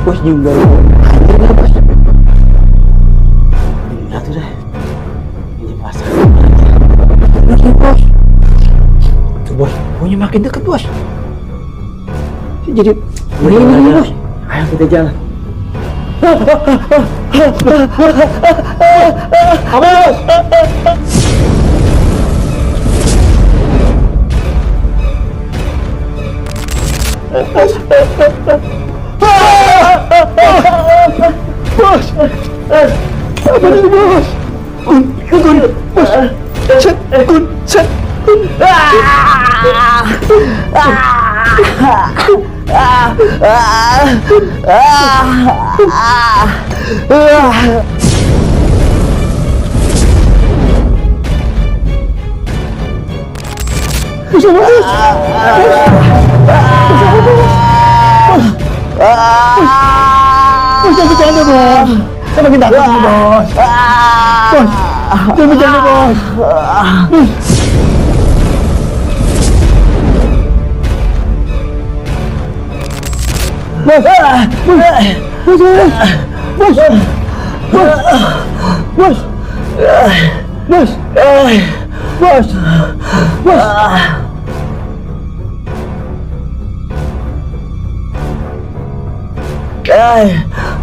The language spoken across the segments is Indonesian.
Bos juga anjir nggak bos? Enggak tuh dah. Ini pasar lagi bos. Tuh bos, punya makin deket bos. Jadi ini bos. Ayo kita jalan. Apa bos? Bos, apa ini bos? Kun, bos, set, set. Bos, jangan bercanda bos. Saya makin takut nih bos. Bos, jangan bercanda bos.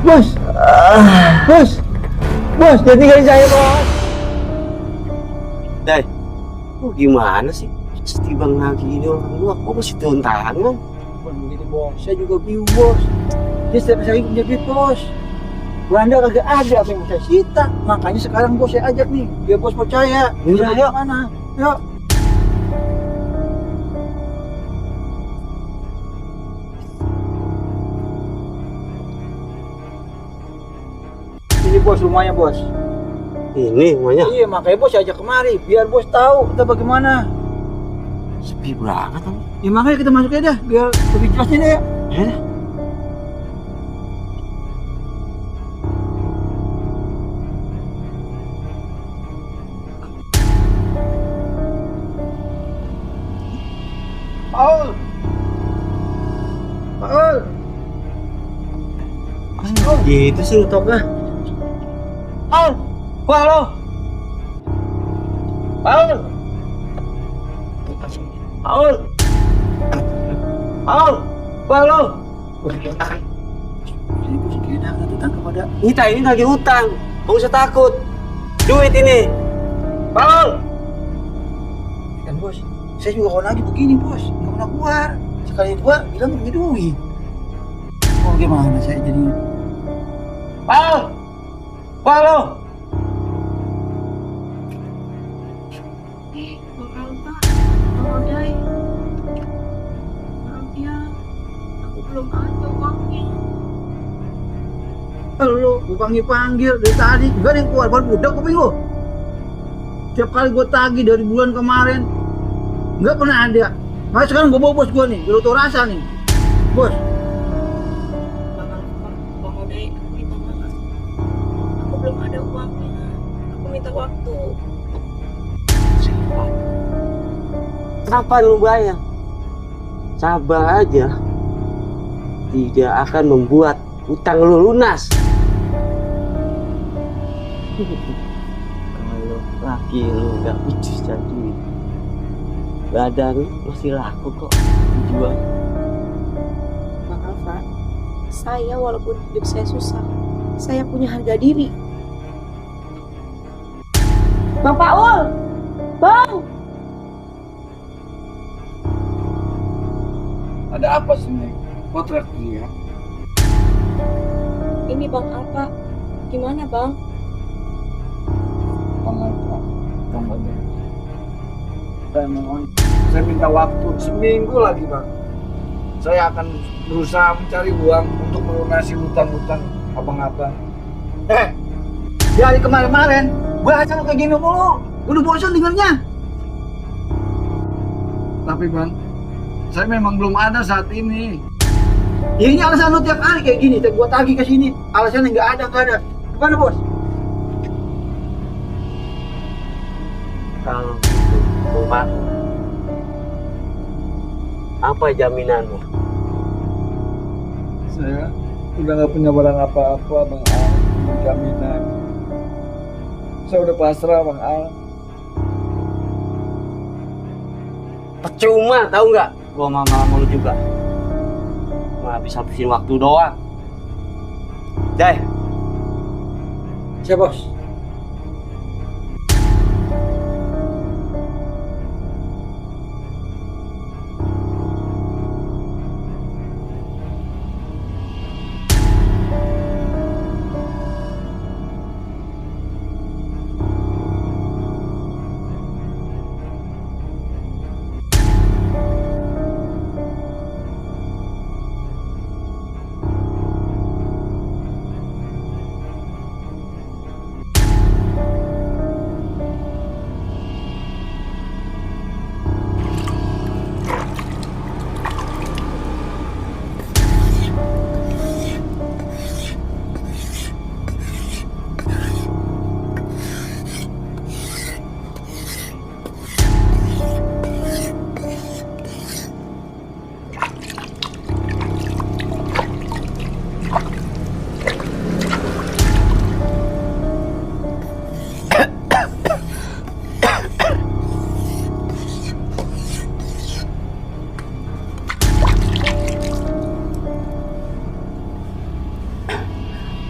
Bos, bos, jangan tinggalin saya bos. Dai, lu gimana sih? Pasti bang lagi ini orang lu, kok masih turun tangan? Bukan begini bos, saya juga bingung bos. Dia setiap hari punya duit bos. Belanda kagak ada apa yang mau saya sita. Makanya sekarang bos saya ajak nih, biar bos percaya. Ayo mana? Yuk. Ini bos rumahnya bos. Ini rumahnya? Iya, makanya bos saya ajak kemari, biar bos tahu kita bagaimana. Sepi banget kan? Ya makanya kita masuk aja, biar lebih jelasnya deh. Ya. Paul! Paul! Oh gitu sih utopnya. Paul! Paul! Paul! Paul! Paul! Paul! Ini bos kayaknya ada utang kepada kita, ini lagi utang. Nggak usah takut. Duit ini. Paul! Kan bos, saya juga kalau lagi begini bos, nggak pernah keluar. Sekali keluar bilang punya duit. Oh gimana saya jadi? Paul! Paul! Lu panggil dari tadi gak ada yang keluar, baru budak kuping lu. Tiap kali gue tagih dari bulan kemarin nggak pernah ada. Makanya sekarang gue bawa bos gue nih, biar lu tau rasa nih bos. Bang Odai, aku minta maaf. Aku belum ada uangnya. Aku minta waktu. Kenapa lu bayar? Sabar aja, tidak akan membuat utang lu lunas. Kalau laki lu gak picus jadi badan lu masih laku kok dijual. Maaf Pak, saya walaupun hidup saya susah, saya punya harga diri. Bang Paul! Bang! Ada apa sih nih? Potret dia. Ini Bang Alpa, gimana Bang? Bang Alpa, Bang Odai. Saya mohon, saya minta waktu seminggu lagi bang. Saya akan berusaha mencari uang untuk melunasi hutang-hutang abang-abang. Dari kemarin-kemarin bahasa lu kayak gini mulu, udah bosan dengarnya. Tapi bang, saya memang belum ada saat ini. Ya ini alasan lu tiap hari kayak gini, tiap gua tagih ke sini, alasannya nggak ada. Gimana bos? Kalau gitu, Pak, apa jaminanmu? Saya udah nggak punya barang apa-apa Bang Al, untuk jaminan. Saya udah pasrah Bang Al. Percuma tahu nggak? Gua sama lu juga. Cuma habis-habisin waktu doang. Jai. Siap, Bos.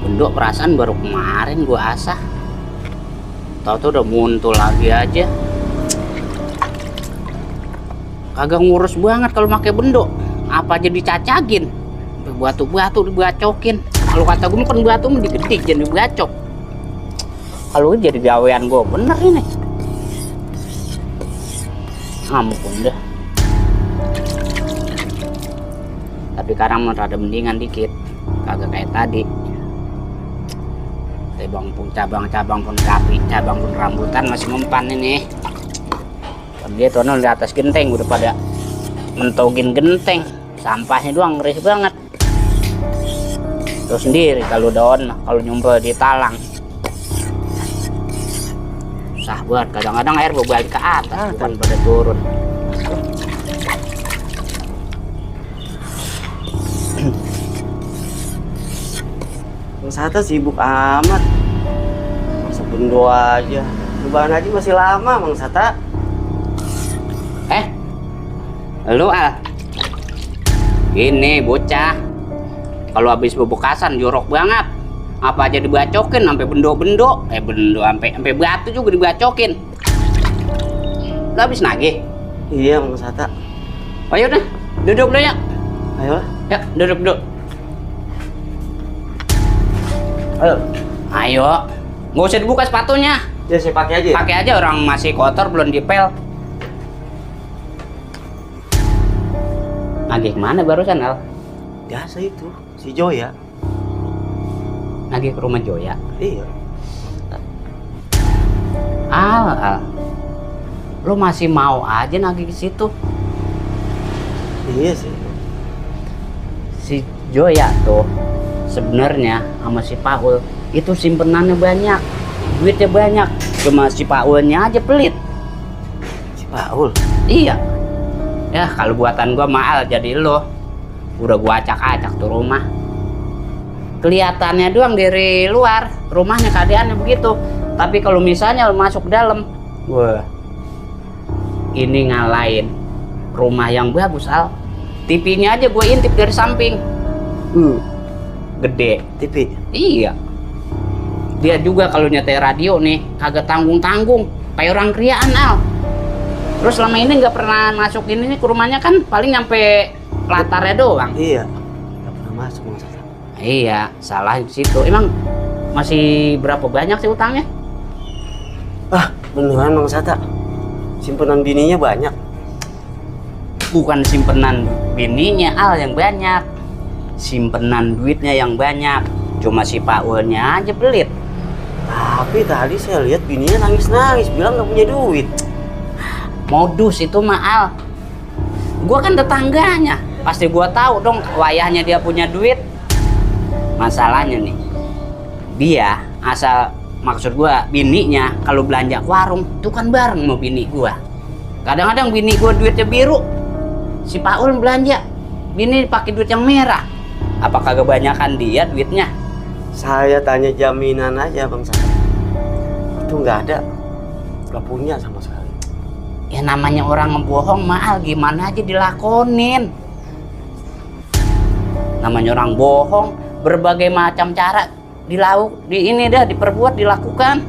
Bendok perasaan baru kemarin gua asah. Tahu-tahu udah muncul lagi aja. Kagak ngurus banget kalau pakai bendok. Apa aja dicacagin. Sampai batu-batu dibacokin. Kalau kata gue kan batu mah digedik jadi dibacok. Kalau jadi gawean gua bener ini. Ampun dah. Tapi sekarang mah rada mendingan dikit. Kagak kayak tadi. Bang pun cabang-cabang pun kapi, cabang pun rambutan masih mempan ini. Kan dia tuh di atas genteng udah pada mentogin genteng, sampahnya doang ngeri banget. Terus sendiri kalau daun kalau nyumpel di talang, susah banget. Kadang-kadang air berbalik ke atas bukan pada turun. Bang Sata sibuk amat. Masa bendo aja. Lebaran aja masih lama, Bang Sata. Lu Al, ini bocah kalau habis bebokasan jorok banget. Apa aja dibacokin sampai bendo-bendo, sampai batu juga dibacokin. Lu habis nagih? Iya, Bang Sata. Ayo dah, duduk dulu ya. Ayo. Ya, duduk. Ayo. Nggak usah dibuka sepatunya. Ya, saya pakai aja. Pakai aja, orang masih kotor belum dipel. Nagih kemana barusan Al? Biasa itu, si Joya. Nagih ke rumah Joya. Iya. Al, lu masih mau aja nagih ke situ? Iya sih. Si Joya tuh sebenarnya sama si Paul itu simpenannya banyak, duitnya banyak. Cuma si Paulnya aja pelit. Si Paul? Iya. Ya kalau buatan gua mahal jadi lo. Udah gua acak-acak tuh rumah. Kelihatannya doang dari luar, rumahnya keadaannya begitu. Tapi kalau misalnya lo masuk dalam, wah, ini ngalahin rumah yang bagus Al. TV-nya aja gue intip dari samping. Gede. TV? Iya. Dia juga kalau nyetel radio nih kagak tanggung-tanggung, kayak orang kriaan Al. Terus selama ini nggak pernah masuk ini ke rumahnya kan paling nyampe latarnya doang. Iya. Nggak pernah masuk, Bang Sata. Iya, salah di situ. Emang masih berapa banyak sih utangnya? Ah, beneran Bang Sata. Simpenan bininya banyak. Bukan simpenan bininya Al yang banyak, simpenan duitnya yang banyak. Cuma si Paulnya aja pelit. Tapi tadi saya lihat bininya nangis-nangis, bilang nggak punya duit. Modus itu mah Al. Gua kan tetangganya, pasti gua tahu dong wayahnya dia punya duit. Masalahnya nih, dia asal maksud gua bininya kalau belanja ke warung tuh kan bareng sama bini gua. Kadang-kadang bini gua duitnya biru, si Paul belanja, bini pakai duit yang merah. Apakah kebanyakan dia duitnya? Saya tanya jaminan aja Bang Sata. Itu nggak ada. Nggak punya sama sekali. Ya namanya orang ngebohong Mal, gimana aja dilakonin. Namanya orang bohong, berbagai macam cara diperbuat, dilakukan.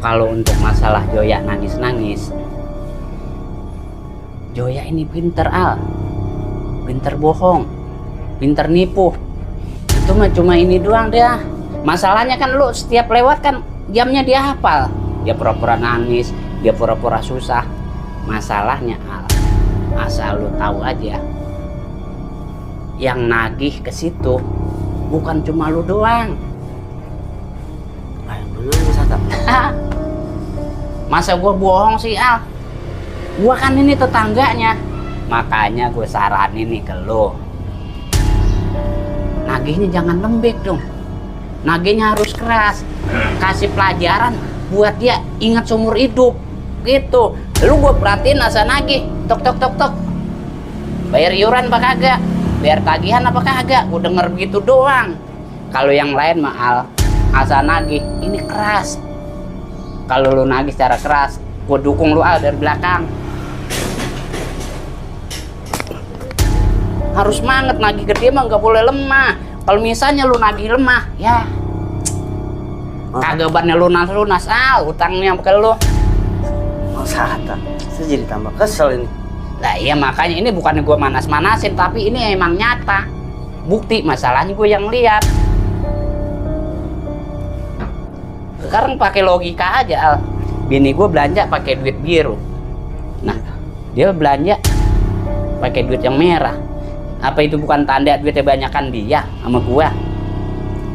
Kalau untuk masalah Joya nangis-nangis, Joya ini pinter Al, pinter bohong, pinter nipu. Itu mah cuma ini doang dia. Masalahnya kan lu setiap lewat kan jamnya dia hafal. Dia pura-pura nangis, dia pura-pura susah. Masalahnya Al, asal lu tahu aja, yang nagih ke situ bukan cuma lu doang. Yang bener Bang Sata. Masa gua bohong sih Al? Gua kan ini tetangganya. Makanya gue saranin nih ke lo, nagihnya jangan lembek dong. Nagihnya harus keras. Kasih pelajaran buat dia ingat seumur hidup. Gitu. Lu gue perhatiin asa nagih. Tok tok tok tok. Bayar iuran apa kagak? Bayar tagihan apa kagak? Gue denger begitu doang. Kalau yang lain mah Al, asa nagih ini keras. Kalau lu nagih secara keras, gue dukung lu Al dari belakang. Harus semangat nagih ke dia mah, nggak boleh lemah. Kalau misalnya lu nagih lemah, ya kagak bannya lunas Al utangnya ke lu. Bang Sata, saya jadi tambah kesel ini. Lah iya makanya ini bukan gue manas-manasin, tapi ini emang nyata. Bukti masalahnya gue yang lihat. Sekarang pakai logika aja Al. Bini gue belanja pakai duit biru. Nah, dia belanja pakai duit yang merah. Apa itu bukan tanda duitnya banyakan dia sama gua?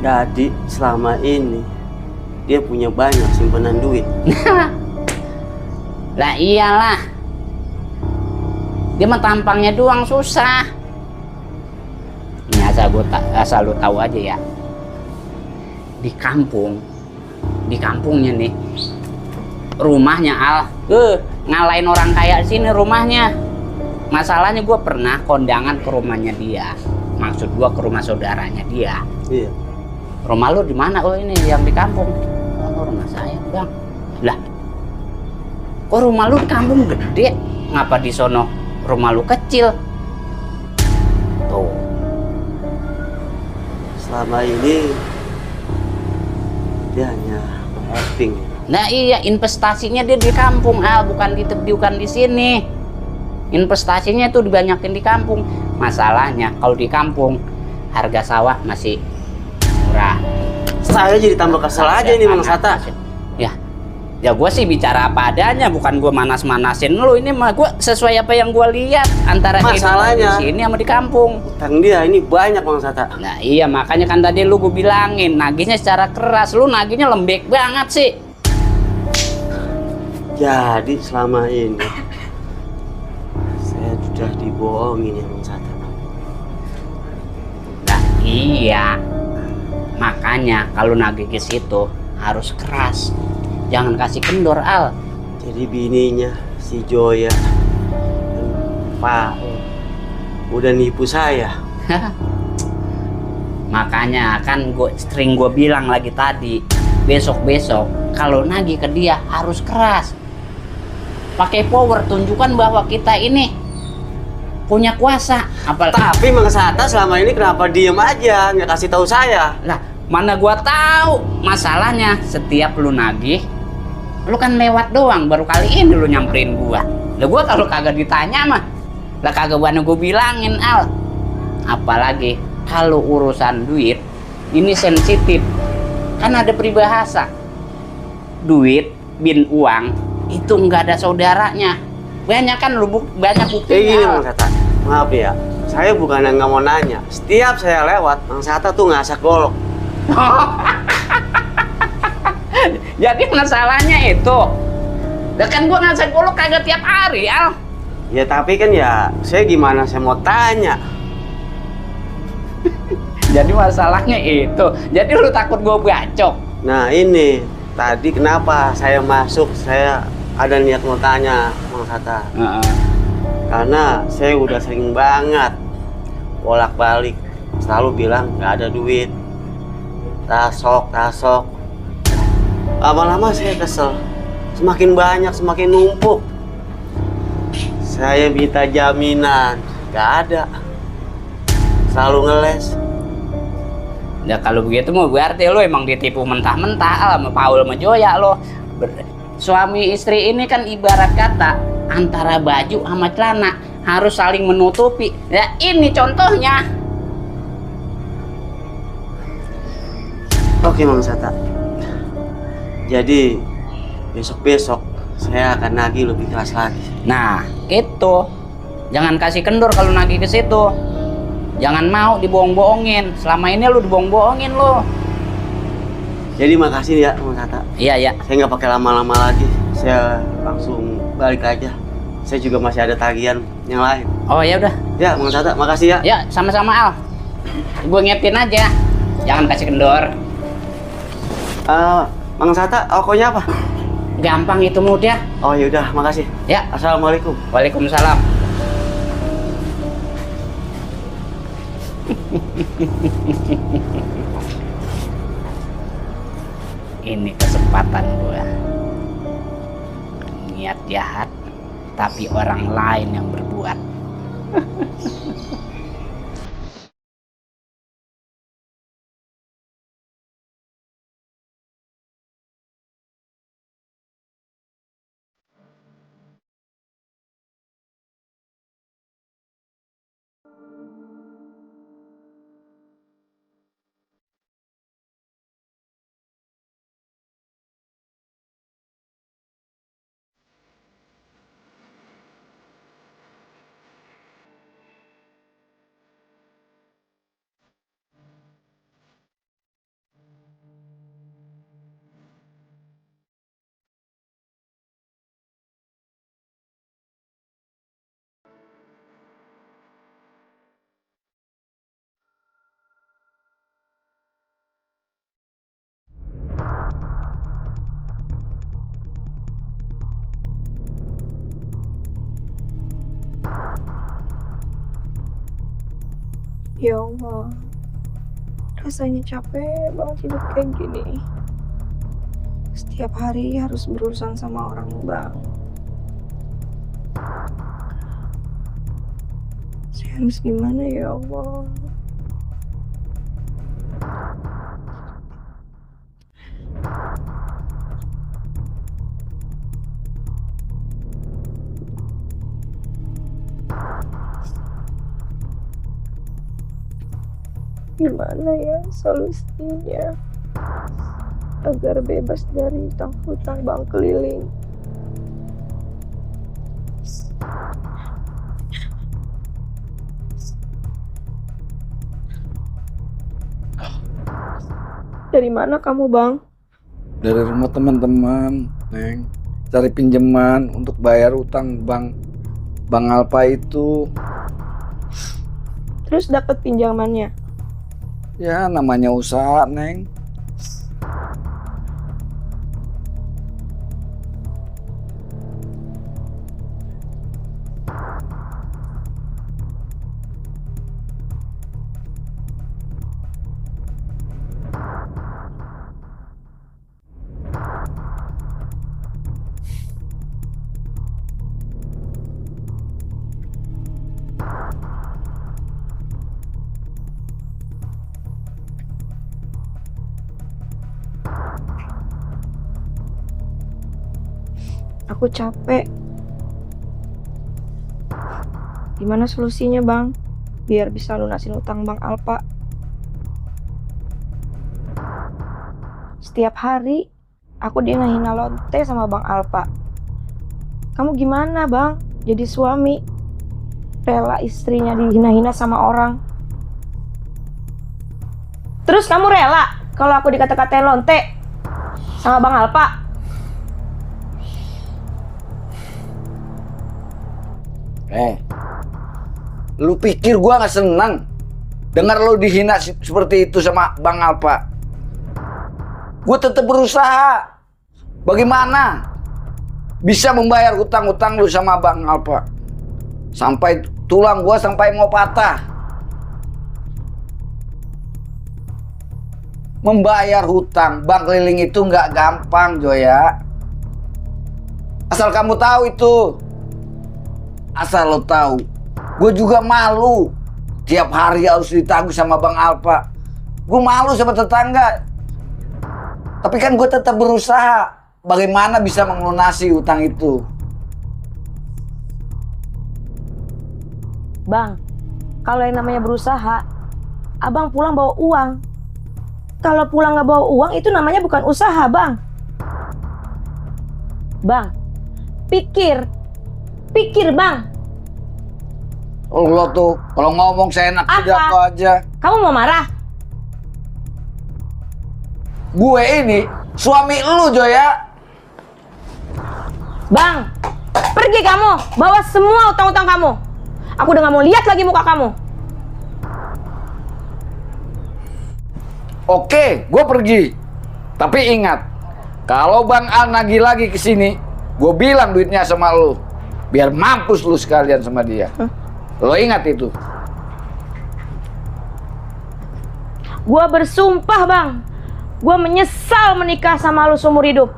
Jadi selama ini dia punya banyak simpanan duit. Lah iyalah. Dia mah tampangnya doang susah. Ini asal lu tahu aja ya. Di kampungnya nih, rumahnya Al, ngalahin orang kaya di sini rumahnya. Masalahnya gue pernah kondangan ke rumahnya dia, maksud gue ke rumah saudaranya dia. Iya. Rumah lu di mana? Oh ini yang di kampung. Oh rumah saya Bang. Lah, kok rumah lu di kampung gede? Ngapa di sono rumah lu kecil? Tuh. Selama ini dia hanya acting. Nah iya, investasinya dia di kampung Al, bukan di sini. Investasinya itu dibanyakin di kampung. Masalahnya kalau di kampung harga sawah masih murah. Saya jadi tambah kesel aja ini Bang Sata. Ya gue sih bicara apa adanya, bukan gue manas-manasin lu. Ini mah gue sesuai apa yang gue lihat antara masalahnya di sini sama di kampung. Utang dia ini banyak Bang Sata. Nah iya makanya kan tadi lu gue bilangin nagihnya secara keras. Lu nagihnya lembek banget sih. Jadi selama ini saya sudah dibohongin ya Bang Sata. Nah iya, makanya kalau nagih ke situ harus keras, jangan kasih kendor Al. Jadi bininya si Joya dan Pak udah nipu saya. Makanya kan sering gue bilang lagi tadi, besok kalau nagih ke dia harus keras, pakai power, tunjukkan bahwa kita ini punya kuasa. Tapi Bang Sata selama ini kenapa diem aja, nggak kasih tahu saya? Lah, mana gua tahu. Masalahnya setiap lu nagih, lu kan lewat doang, baru kali ini lu nyamperin gua. Lah gua kalau kagak ditanya mah, lah kagak gua bilangin Al. Apalagi kalau urusan duit, ini sensitif. Kan ada peribahasa. Duit, bin uang, itu nggak ada saudaranya. Banyak kan lu banyak buktinya. Kayak gini Bang Sata, maaf ya, saya bukan yang nggak mau nanya. Setiap saya lewat, Bang Sata tuh ngasak golok. Jadi masalahnya itu, lah kan gua ngasak golok kagak tiap hari Al. Ya tapi kan ya, saya gimana saya mau tanya. Jadi masalahnya itu, jadi lu takut gua bacok. Nah ini, tadi kenapa saya masuk, saya ada niat mau tanya Bang Sata. Karena saya udah sering banget bolak-balik, selalu bilang nggak ada duit, tasok. Lama-lama saya kesel, semakin banyak semakin numpuk. Saya minta jaminan, nggak ada, selalu ngeles. Ya kalau begitu mau berarti lo emang ditipu mentah-mentah sama Paul sama Joya lo. Suami istri ini kan ibarat kata antara baju sama celana harus saling menutupi. Ya ini contohnya. Oke Mang Sata. Jadi besok-besok saya akan nagih lebih keras lagi. Nah, itu. Jangan kasih kendor kalau nagih ke situ. Jangan mau dibohong-bohongin. Selama ini lu dibohong-bohongin lu. Jadi makasih ya Mang Sata. Iya. Saya nggak pakai lama-lama lagi. Saya langsung balik aja. Saya juga masih ada tagihan yang lain. Oh ya udah. Ya Mang Sata, makasih ya. Ya, sama-sama Al. Gue ngingetin aja. Jangan kasih kendor. Mang Sata, ongkonya apa? Gampang itu mudah. Oh yaudah, makasih. Ya. Assalamualaikum. Waalaikumsalam. Ini kesempatan gua. Niat jahat, tapi orang lain yang berbuat. Ya Allah, rasanya capek banget hidup kayak gini. Setiap hari harus berurusan sama orang, Bang. Saya harus gimana ya Allah? Gimana ya solusinya agar bebas dari hutang bank keliling? Dari mana kamu, Bang? Dari rumah teman-teman, Neng. Cari pinjaman untuk bayar utang Bang Alpa itu. Terus dapat pinjamannya? Ya namanya usaha, Neng. Aku capek. Gimana solusinya, Bang? Biar bisa lunasin utang Bang Alpa. Setiap hari aku dihina lonte sama Bang Alpa. Kamu gimana, Bang? Jadi suami rela istrinya dihina-hina sama orang. Terus kamu rela kalau aku dikata-katain lonte sama Bang Alpa? Lu pikir gua nggak senang dengar lu dihina seperti itu sama Bang Alpa? Gua tetap berusaha. Bagaimana bisa membayar hutang-hutang lu sama Bang Alpa? Sampai tulang gua sampai mau patah. Membayar hutang bank keliling itu nggak gampang, Joya. Asal kamu tahu itu. Asal lo tahu, gue juga malu. Tiap hari harus ditagih sama Bang Alpa. Gue malu sama tetangga. Tapi kan gue tetap berusaha. Bagaimana bisa melunasi hutang itu? Bang, kalau yang namanya berusaha, abang pulang bawa uang. Kalau pulang nggak bawa uang, itu namanya bukan usaha, Bang. Bang, pikir, Bang. Lo tuh, kalau ngomong seenak Apa? pidato aja. Kamu mau marah? Gue ini suami lu, Joya. Bang, pergi kamu, bawa semua utang-utang kamu. Aku udah nggak mau lihat lagi muka kamu. Oke, gue pergi. Tapi ingat, kalau Bang Al nagih lagi ke sini, gue bilang duitnya sama lu. Biar mampus lu sekalian sama dia. Lo ingat itu. Gua bersumpah, Bang. Gua menyesal menikah sama lu seumur hidup.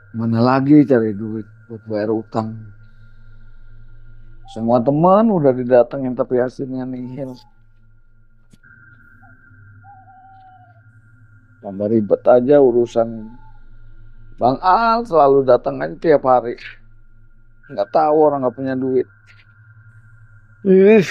Mana lagi cari duit buat bayar utang. Semua teman udah didatengin tapi hasilnya nihil. Tambah ribet aja urusan. Bang Al selalu datang aja tiap hari. Nggak tahu orang nggak punya duit. Ih.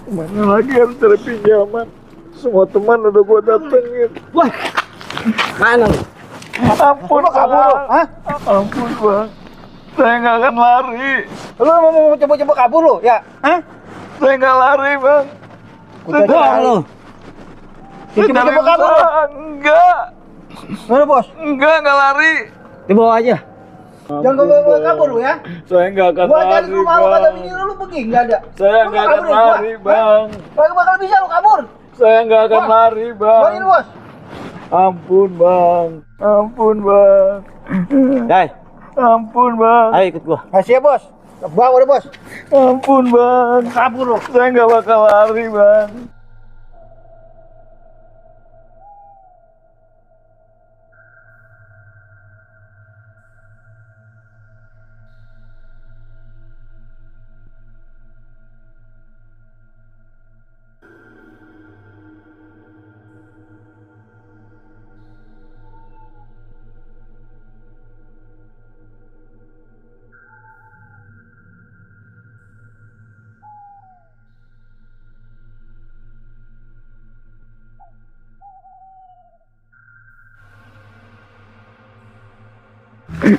Mana lagi harus cari pinjaman? Semua teman udah gua datengin. Wah, mana lu? Ampun, Lu kabur lu? Hah? Ampun, Bang. Saya nggak akan lari. Lu mau coba-coba kabur lu, ya? Hah? Saya nggak lari, Bang. Bohong lu. Coba-coba kabur lu. Enggak. Mana, Bos? Nggak lari. Dibawa aja. Jangan bawa kabur lu ya. Saya nggak akan Gua lari, cari rumah lu kata Bang. bini lu pergi, enggak ada. Saya Lu nggak mau akan kaburin gua? lari, Bang. Kagak bakal bisa lu kabur. Saya nggak akan Bang. lari, Bang. Bawa ini, Bos. Ampun, Bang. Ampun, Bang. Dai, Ampun, Bang. ayo ikut gua. Kasih ya, Bos. Bawa deh, Bos. Ampun, Bang. Kabur lu. Saya nggak bakal lari, Bang.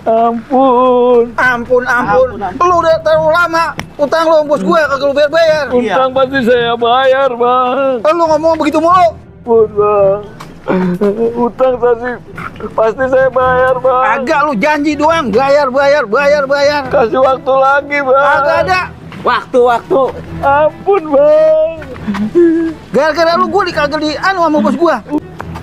Ampun. Ampun. Lu udah terlalu lama. Utang lu bos gue kagak lu bayar. Utang pasti saya bayar, Bang. Lu ngomong begitu mulu. Ampun, Bang. Utang pasti saya bayar, Bang. Agak lu janji doang, bayar. Kasih waktu lagi, Bang. Agak ada. Waktu. Ampun, Bang. Gara-gara lu gua kagak sama bos gua.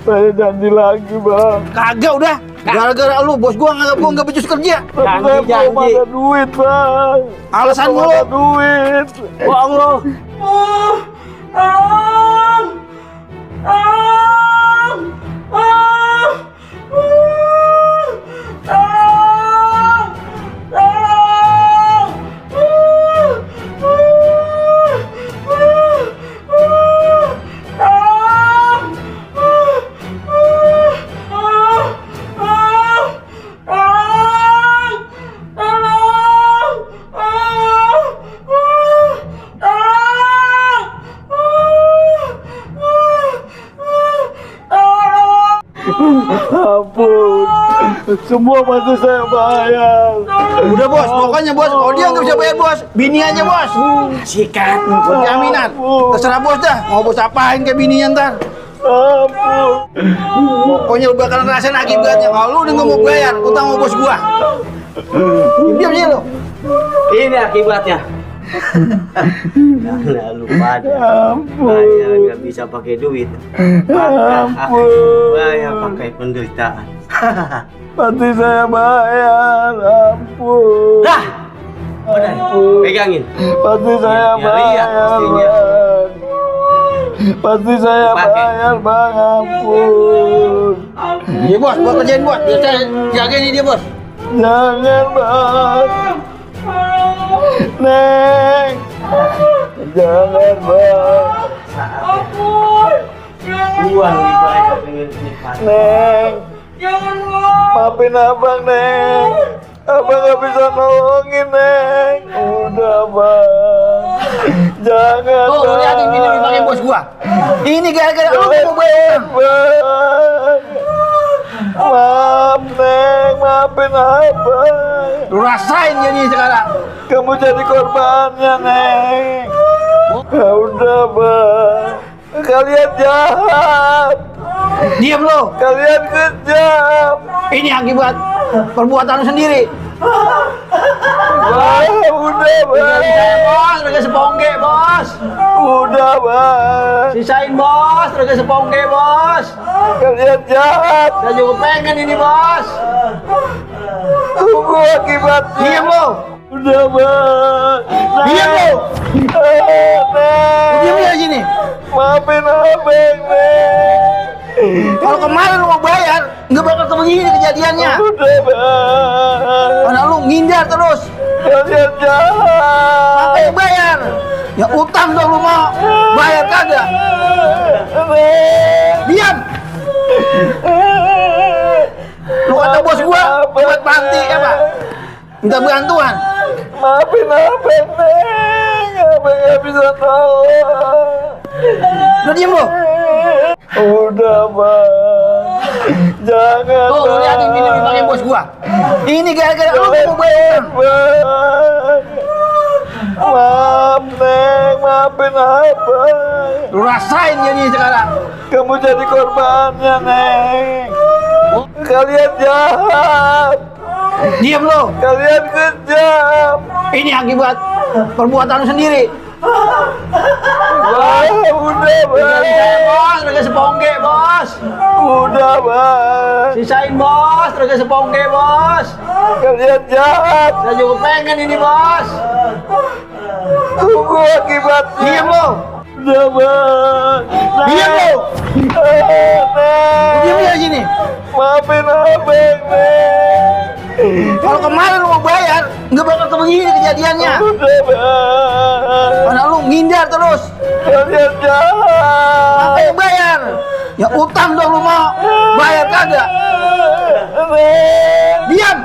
Saya janji lagi, Bang. Kagak udah. Gara-gara lu bos gua nggak becus kerja. Tapi saya belum ada duit, Bang. Alasan Belum lu. ada duit. Bohong lu. Ampun. Semua masih saya bayar. Udah bos, pokoknya bos, kalau dia nggak bisa bayar bos, bini aja bos. Sikat, buat jaminan. Terserah bos dah, mau bos apain ke bininya ntar. Ampun. Pokoknya lu bakalan rasain akibatnya. Kalau lu udah nggak mau bayar, utang sama bos gua. Diam aja lu. Ini akibatnya. Karena lu pada Ampun. bayar nggak bisa pakai duit, Ampun. bayar pakai penderitaan. Pasti saya bayar. Ampun. Dah, udah pegangin. Pasti saya Ya, lihat bayar, pastinya. Bang. Pasti saya Pakai. bayar, Bang. Ampun. Iya bos, buat kerjain bos. Biar saya jagain ini dia bos. Jangan, Bang. Neng. Jangan, Bang. Uang dibayar dengan cepat. Neng. Maafin Abang, Neng. Abang gak bisa nolongin, Neng. Udah, Bang. Jangan, Tuh, lu Bang. liatin ini dipakai bos gua. Ini gara-gara lu mau bayar. Bang. Maaf, Neng. Maafin Abang. Lu rasain jadi sekarang. Kamu jadi korbannya, Neng. Ya udah, Bang. Kalian jahat. Diam lu. Kalian kejam. Ini akibat perbuatan lu sendiri. Bang, udah, Bang. Bos, udah sepongge bos. Udah, Bang. Sisain bos, udah sepongge bos. Kalian jahat. Saya juga pengen ini bos. Tunggu akibatnya. Diam lu. Udah, Bang. Diam lu. Neng. Diam ya sini. Maafin Abang, Neng. Kalau kemarin lu mau bayar, nggak bakal begini kejadiannya. Udah, Bang. Karena lu ngindar terus. Kalian jahat. Ayo bayar. Ya utang dong lu mau. Bayar kagak. Neng. Diam. Lu kata bos gua buat panti apa? Minta bantuan. Maafin Abang, Neng. Abang gak bisa tolong. Lu diem lu. Udah, Bang. Jangan, Tuh, lu liatin ini dipakai bos gua. Ini gara-gara lu mau bayar. Bang. Maaf, Neng. Maafin Abang. Lu rasain jadi sekarang. Kamu jadi korbannya, Neng. Kalian jahat. Diam lu. Kalian kejam. Ini akibat perbuatan lu sendiri. Bang, udah, Bang. Bos, udah sepongge bos. Udah, Bang. Sisain bos, udah sepongge bos. Kalian jahat. Saya juga pengen ini bos. Tunggu akibatnya. Diam lu. Udah, Bang. Diam lu. Neng. Diam ya sini. Maafin Abang, Neng. Kalau kemarin lu mau bayar, nggak bakal begini kejadiannya. Udah, Bang. Karena lu ngindar terus. Kalian jahat. Ayo bayar. Ya utang dong lu mau. Bayar kagak. Neng. Diam.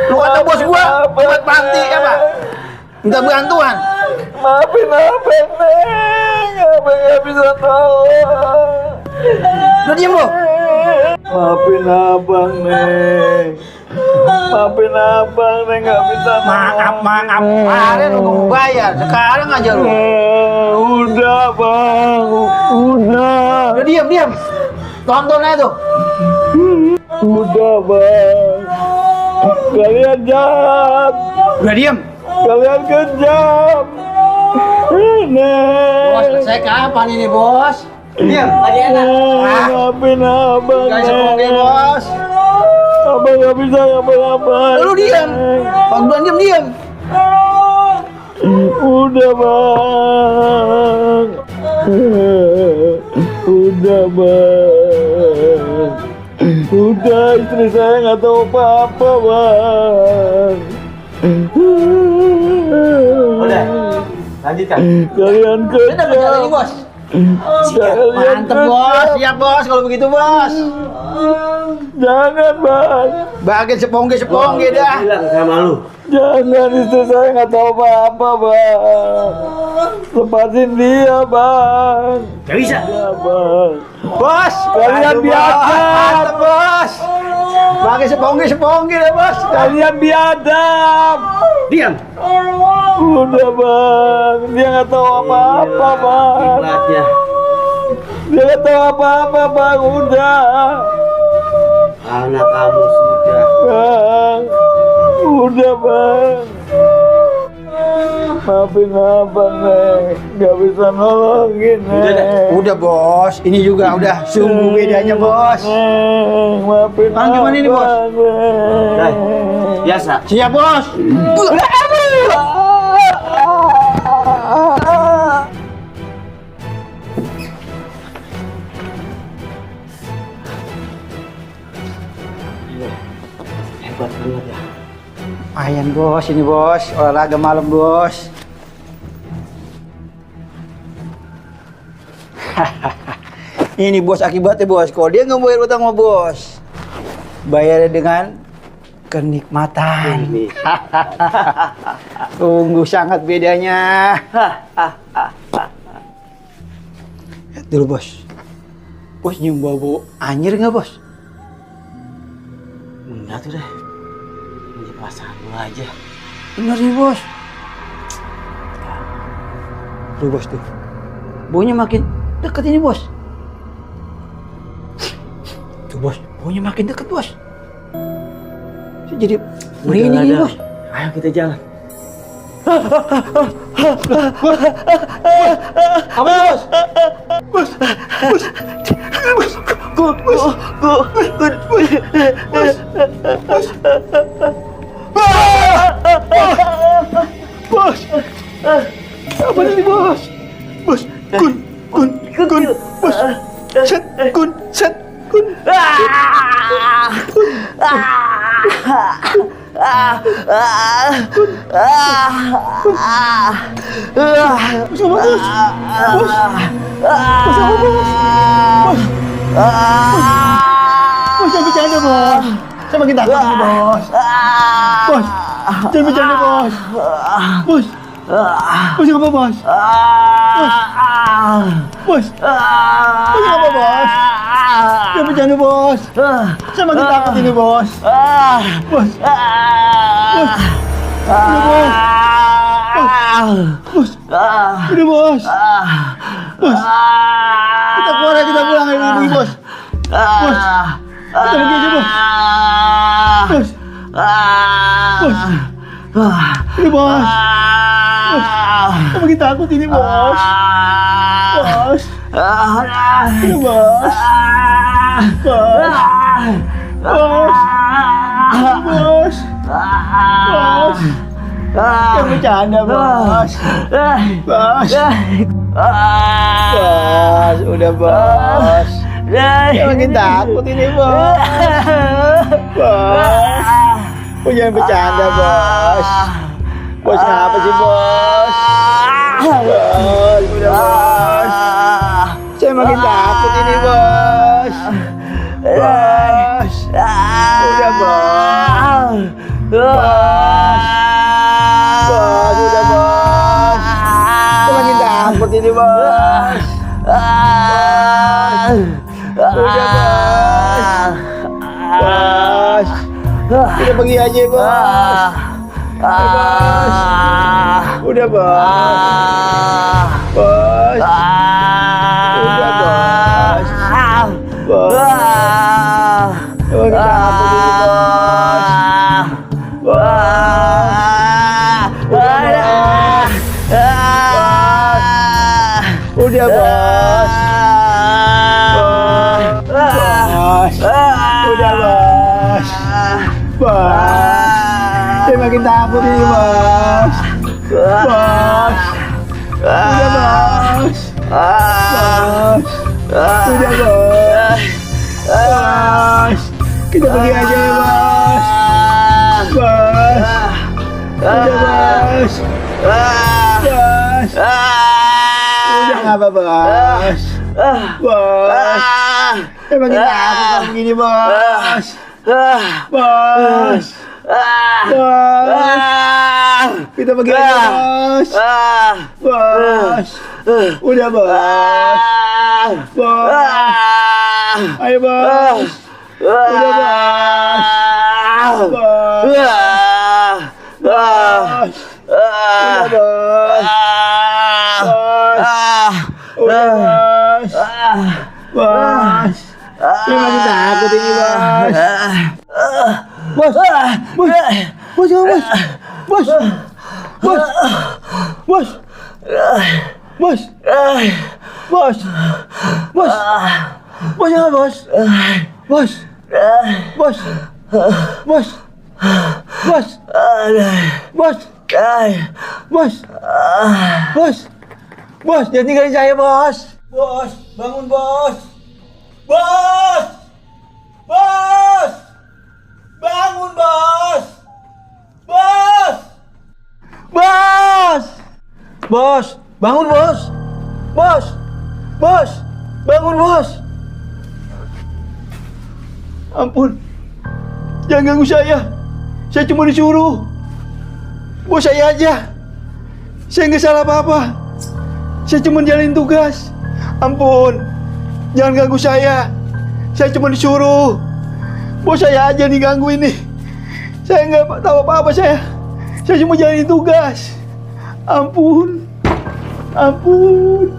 Lu kata bos gua buat panti apa? Minta bantuan. Maafin Abang, Neng. Abang gak bisa tolong. Lu diem lu. Maafin Abang, Neng. Maafin abang, saya nggak bisa. Maaf. Kemarin lu mau bayar, sekarang aja lu. Udah bang, udah. Udah diam. Tonton aja tuh. Udah bang. Kalian jahat. Udah diam. Kalian kejam. Bos, selesai kapan ini bos? Diam, tadi enak. Maafin abang. Guys, oke bos. Abang nggak bisa ngapa-ngapain. Lu diam. Bang Duan diam. Udah bang. Udah bang. Udah, istri saya nggak tahu apa-apa bang. Udah, lanjutkan. Kalian Udah dapat jalan kejam. ini bos. Kalian Mantep bos, siap bos kalau begitu bos. Jangan bang. Bagian sepongge Gua udah dah. bilang sama lu. Jangan, istri saya nggak tahu apa-apa bang. Lepasin dia bang. Gak bisa. Ya bang. Bos, Kalian aduh, biadab. Mantep bos. Bagian sepongge dah bos. Kalian biadab. Diam. Udah bang. Dia nggak tahu apa-apa bang. Ikhlasnya. Dia nggak tahu apa-apa bang. Udah Anak kamu sudah. bang. Udah bang. Maafin abang Neng. Gak bisa nolongin Neng. Udah bos, ini juga udah sungguh bedanya bos. Neng, maafin Bang, gimana ini, Bos? abang, Neng. Nah, biasa. Siap bos. Hebat banget ya. Lumayan bos, ini bos, olahraga malam bos. Ini bos akibatnya bos, kalau dia nggak bayar utang sama bos, bayarnya dengan kenikmatan. Ini. Sungguh sangat bedanya. Lihat dulu bos, bos nyium bau anjir nggak bos? Enggak tuh deh. Ini perasaan lu aja. Bener nih bos. Tuh bos tuh, baunya makin deket ini bos. Tuh bos, baunya makin deket bos. Saya jadi merinding ini Udah, bos. Ayo kita jalan. Apa ya bos? Bos, apa ini bos? Bos, bos, set, kun. Bos, jangan bercanda bos. Saya makin takut nih bos. Bos, jangan bercanda bos. Bos, bos apa bos? Bos, bos apa bos? Jangan bercanda bos. Saya makin takut ini bos. Bos, bos, udah bos. Bos, udah bos. Bos, kita keluar ya, kita pulang ya bos. Bos, kita pergi aja bos. Bos, bos, udah bos. Bos, saya makin takut ini bos. Bos, udah bos. Bos, bos, bos, bos. Jangan bercanda bos. Bos, bos, udah bos. Saya makin takut ini bos. Bos, oh, jangan bercanda bos. Bos kenapa sih bos? Bos, udah bos. Saya makin takut ini bos. Bos, udah bos. Bos, bos, udah bos. Saya makin takut ini bos. Bos, udah bos. Bos, Kita pergi aja, Bos. Udah, Bos. Bos. Udah, Bos. Bos. Bos, kenapa ini, Bos? Bos. Udah, Bos. Bos. Udah, Bos. Bos. Saya makin takut ini, Bos. Bos. Udah, Bos. Bos. Udah, Bos. Bos. Kita pergi aja ya, Bos. Bos. Udah, Bos. Bos. Udah nggak apa, Bos. Bos. Emang kita apa kalau begini, Bos? Bos. Bos. Kita pergi aja, Bos. Bos. Udah, Bos. Bos. Ayo, Bos. Udah, Bos. Bos. Bos. Udah, Bos. Bos. Bos. Ini makin takut ini, Bos. Bos. Bos. Bos, jangan, Bos. Bos. Bos. Bos. Bos. Bos. Bos, jangan, Bos. Bos. Bos. Bos. Bos. Bos. Bos. Bos. Bos, jangan tinggalin saya, Bos. Bos, bangun, Bos. Bos. Bos. Bangun, Bos. Bos. Bos. Bos, bangun, Bos. Bos. Bos. Bangun, Bos. Ampun. Jangan ganggu saya. Saya cuma disuruh. Bos saya aja. Saya nggak salah apa-apa. Saya cuma jalanin tugas. Ampun. Jangan ganggu saya. Saya cuma disuruh. Bos saya aja nih ganggu ini. Saya nggak tahu apa-apa saya. Saya cuma jalanin tugas. Ampun. Ampun.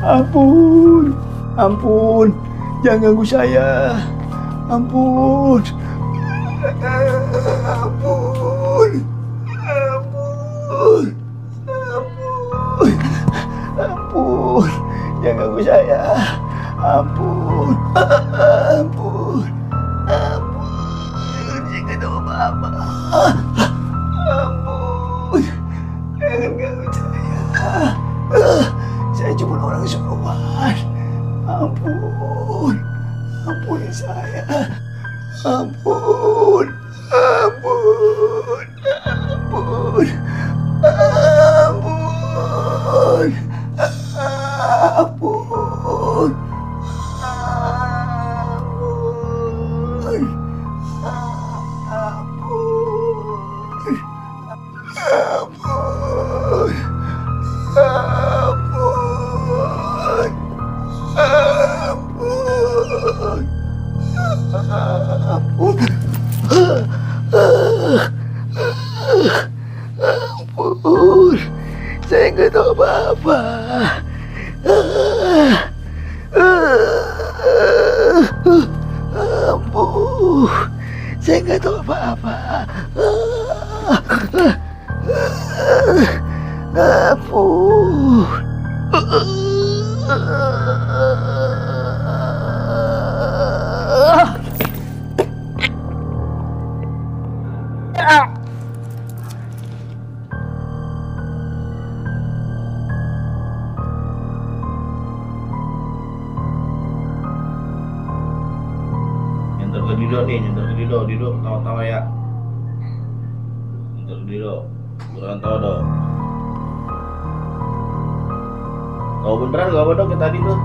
Ampun. Ampun. Jangan ganggu saya. Ampun. Ampun. Ampun. Ampun. Ampun. Jangan ganggu saya. Ampun. Ampun. Ampun. Jangan tahu apa-apa. Ampun. Jangan ganggu saya. Saya cuma orang suruhan. Ampun. Ampuni saya. Ampun. Ampun. Ampun. Ampun. Ampun. Ampun. Ampun. Ampun. Ampun. Saya nggak tahu apa-apa. Ampun. Saya nggak tahu apa-apa. Ampun. Nyentuh ke Dido nih, nyentuh ke Dido, Dido tawa-tawa ya. Nyentuh ke Dido, bukan tawa dong. Kau beneran gak bodoh kayak tadi tuh.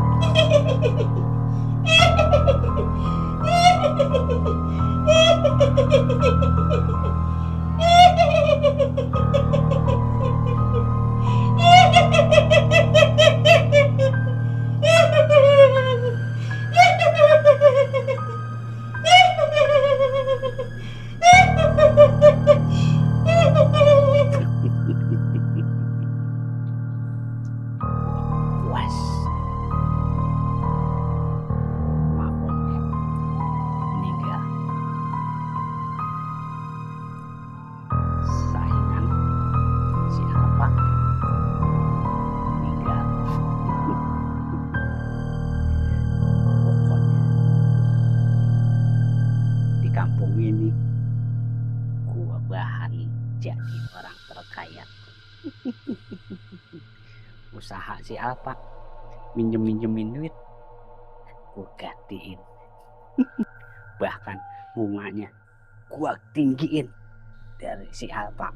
Usaha si Alpa minjemin duit, gue gantiin. Bahkan bunganya gue tinggiin dari si Alpa.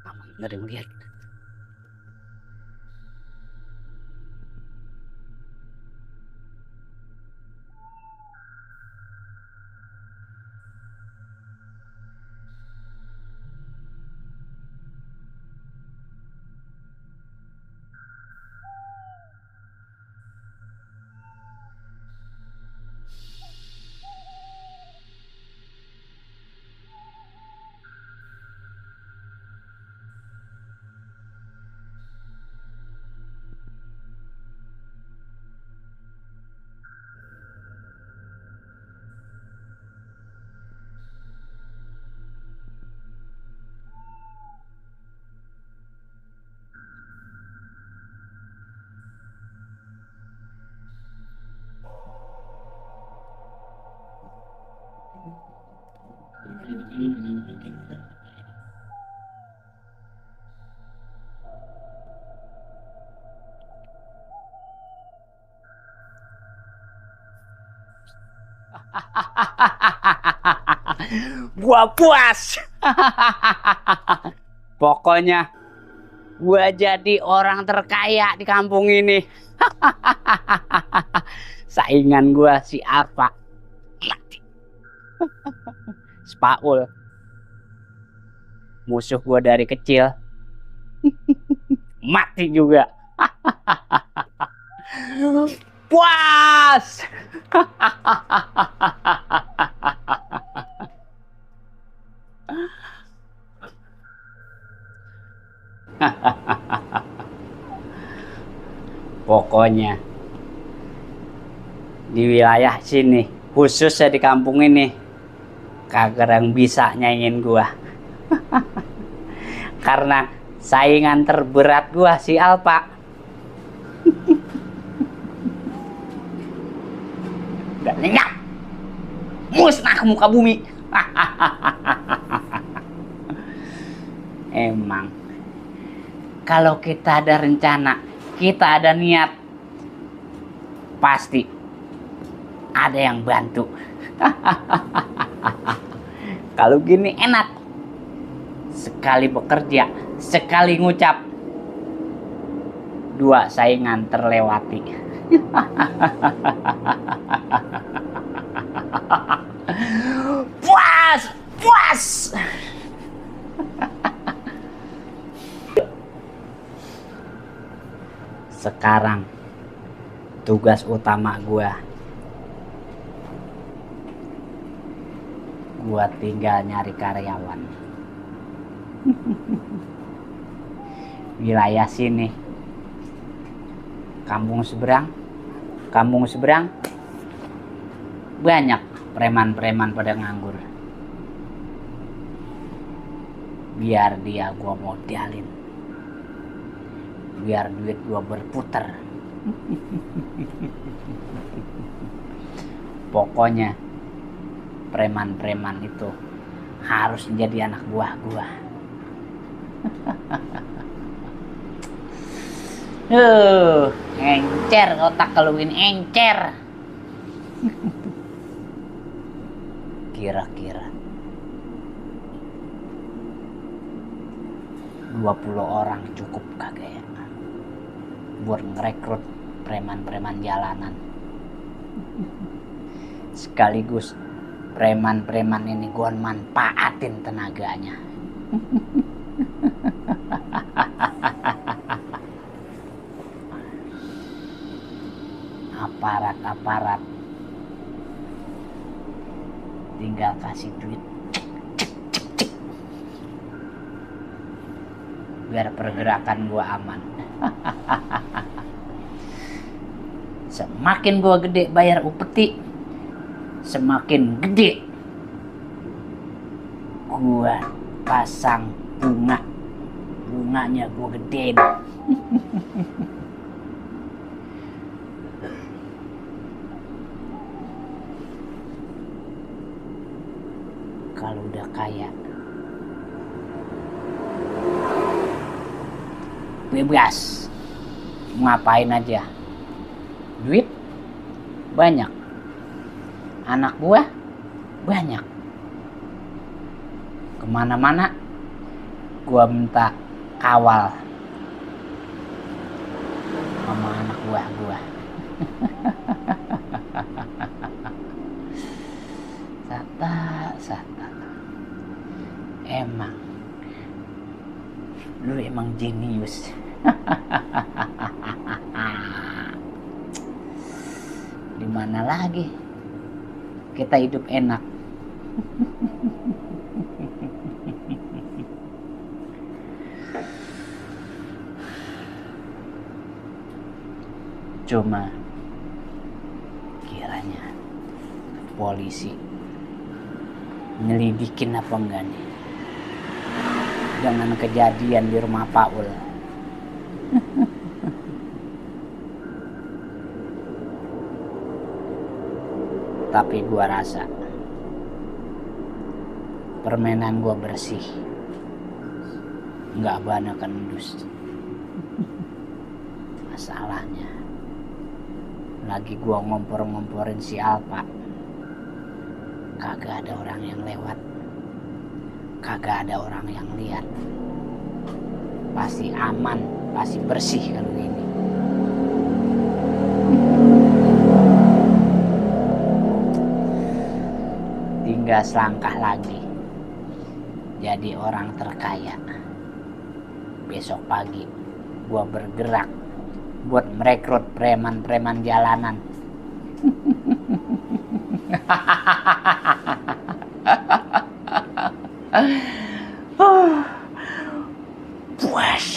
Aman, nggak ada yang lihat. Gua puas. Pokoknya gua jadi orang terkaya di kampung ini. Saingan gua si Alpa mati. Spaul, musuh gua dari kecil, mati juga. Puas. Pokoknya di wilayah sini, khususnya di kampung ini, kagak yang bisa nyaingin gua. Karena saingan terberat gua si Alpa. Udah lenyap, musnah ke muka bumi. Emang kalau kita ada rencana, kita ada niat, pasti ada yang bantu. Kalau gini enak, sekali bekerja, sekali ngucap, dua saingan terlewati. Puas, puas. Sekarang tugas utama gua tinggal nyari karyawan. Wilayah sini, kampung seberang banyak preman-preman pada nganggur. Biar dia gua modalin, biar duit gua berputar. Pokoknya preman-preman itu harus menjadi anak buah gua. Encer otak kalau ini encer. Kira-kira 20 orang cukup kagak ya buat ngerekrut preman-preman jalanan. Sekaligus preman-preman ini gua manfaatin tenaganya. Aparat tinggal kasih duit, biar pergerakan gua aman. Semakin gua gede bayar upeti, semakin gede gua pasang bunganya gua gedein. Kalau udah kaya. Bebas. Mau ngapain aja. Duit banyak. Anak buah banyak. Kemana-mana gua minta kawal sama anak buah gua. Sata. Lu emang jenius. Di mana lagi kita hidup enak. Cuma kiranya polisi nyelidikin apa enggak nih dengan kejadian di rumah Paul. Tapi gua rasa permainan gua bersih, nggak banyak kendus. Masalahnya lagi gua ngompor-ngomporin si Alpa, kagak ada orang yang lewat, kagak ada orang yang lihat. Pasti aman, pasti bersih kan gini. Tinggal selangkah lagi jadi orang terkaya. Besok pagi gua bergerak buat merekrut preman-preman jalanan. Puas.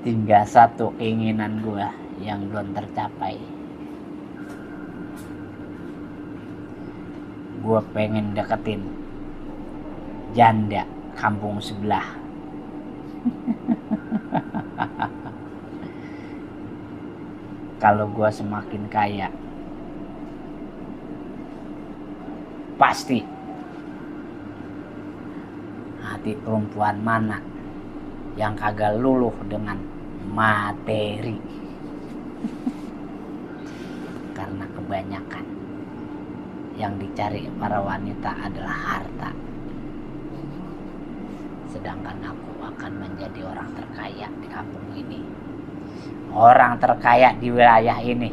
Tinggal satu keinginan gua yang belum tercapai. Gua pengen deketin janda kampung sebelah. Kalau gua semakin kaya, pasti hati perempuan mana yang kagak luluh dengan materi. Karena kebanyakan yang dicari para wanita adalah harta. Sedangkan aku akan menjadi orang terkaya di kampung ini. Orang terkaya di wilayah ini.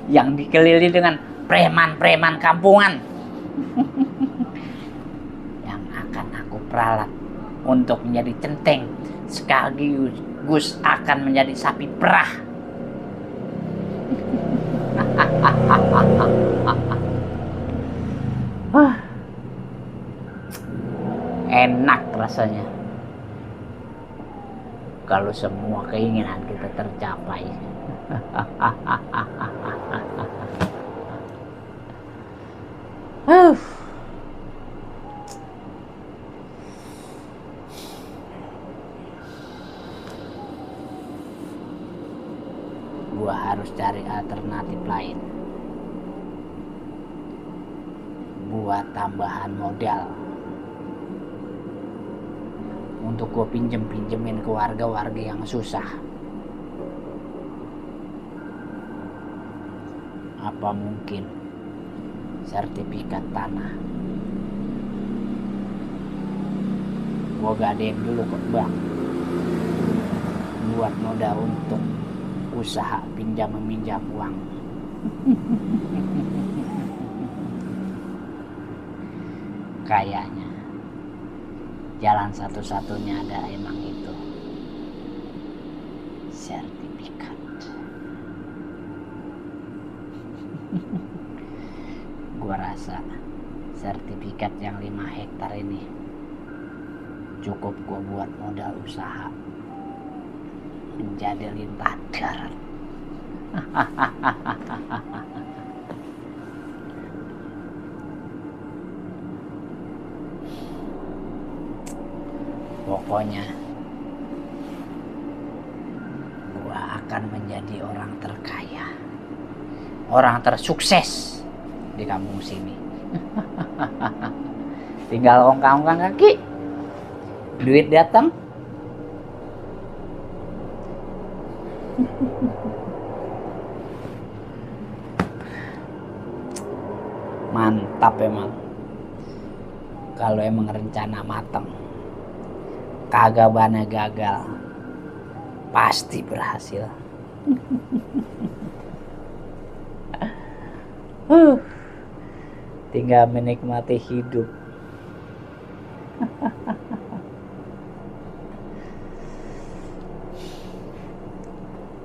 Yang dikelilingi dengan preman-preman kampungan. Yang akan aku peralat untuk menjadi centeng, sekaligus akan menjadi sapi perah. Enak rasanya kalau semua keinginan kita tercapai. Gua harus cari alternatif lain buat tambahan modal untuk gue pinjemin ke warga-warga yang susah. Apa mungkin sertifikat tanah gue gadein dulu ke bank buat modal untuk usaha pinjam meminjam uang. Kayaknya jalan satu-satunya ada emang itu, sertifikat. Gua rasa sertifikat yang 5 hektar ini cukup gua buat modal usaha menjadi lintah darat. Pokoknya akan menjadi orang terkaya, orang tersukses di kampung sini. Tinggal ongkang-ongkang kaki, duit datang. Mantap emang. Kalau emang rencana matang, kagak bana gagal, pasti berhasil. Tinggal menikmati hidup.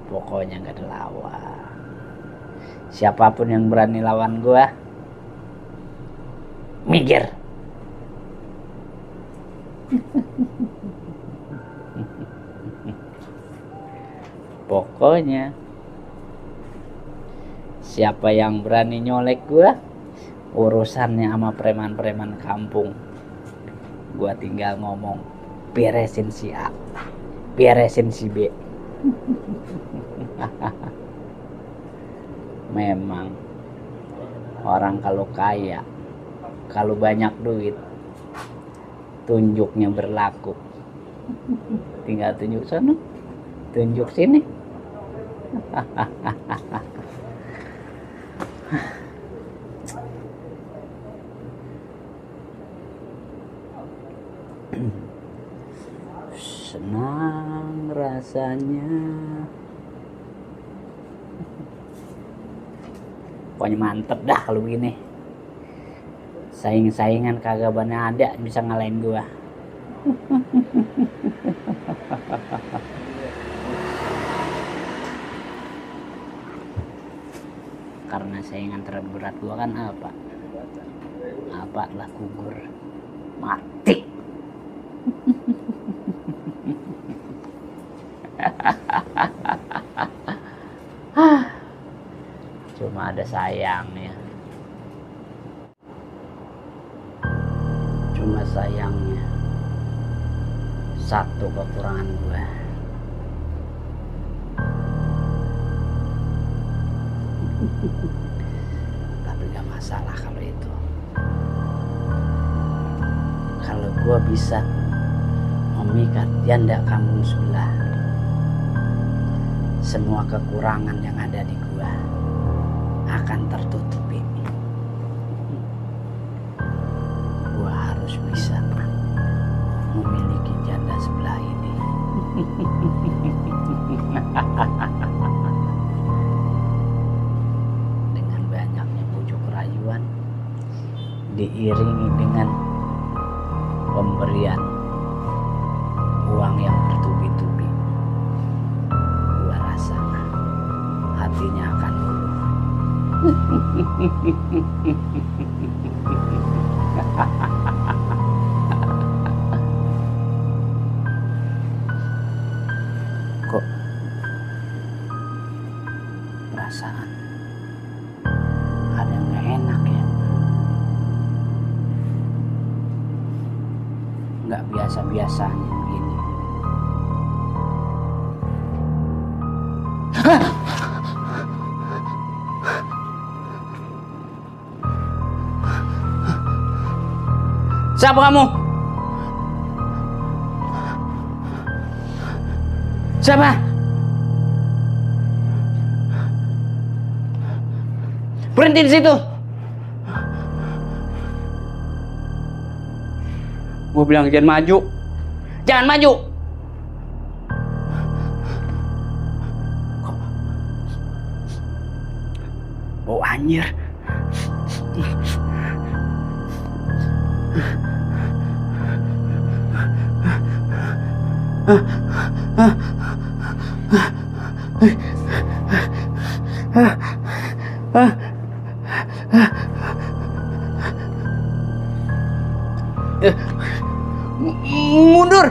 Pokoknya gak ada lawan. Siapapun yang berani lawan gua, minggir. Pokoknya siapa yang berani nyolek gua, urusannya sama preman-preman kampung. Gua tinggal ngomong, beresin si A, beresin si B. Memang orang kalau kaya, kalau banyak duit, tunjuknya berlaku. Tinggal tunjuk sana, tunjuk sini. Senang rasanya. Pokoknya mantep dah kalau begini. Saing-saingan kagak banyak ada bisa ngalahin gua. Karena saingan terberat gua kan apa? Apa lah gugur, mati. Cuma ada sayangnya. Cuma sayangnya satu kekurangan gue. Tapi gak masalah kalau itu. Kalau gue bisa memikat janda kampung sebelah, semua kekurangan yang ada di gue akan tertutupi. Gue harus bisa memiliki janda sebelah ini. Dengan banyaknya bujuk rayuan, diiringi dengan pemberian uang yang bertubi-tubi, gue rasa hatinya akan luluh. Kok perasaan ada yang gak enak ya? Gak biasa-biasanya begini. Siapa kamu? Siapa? Berhenti di situ. Gue bilang jangan maju. Jangan maju. Oh anjir. Mundur.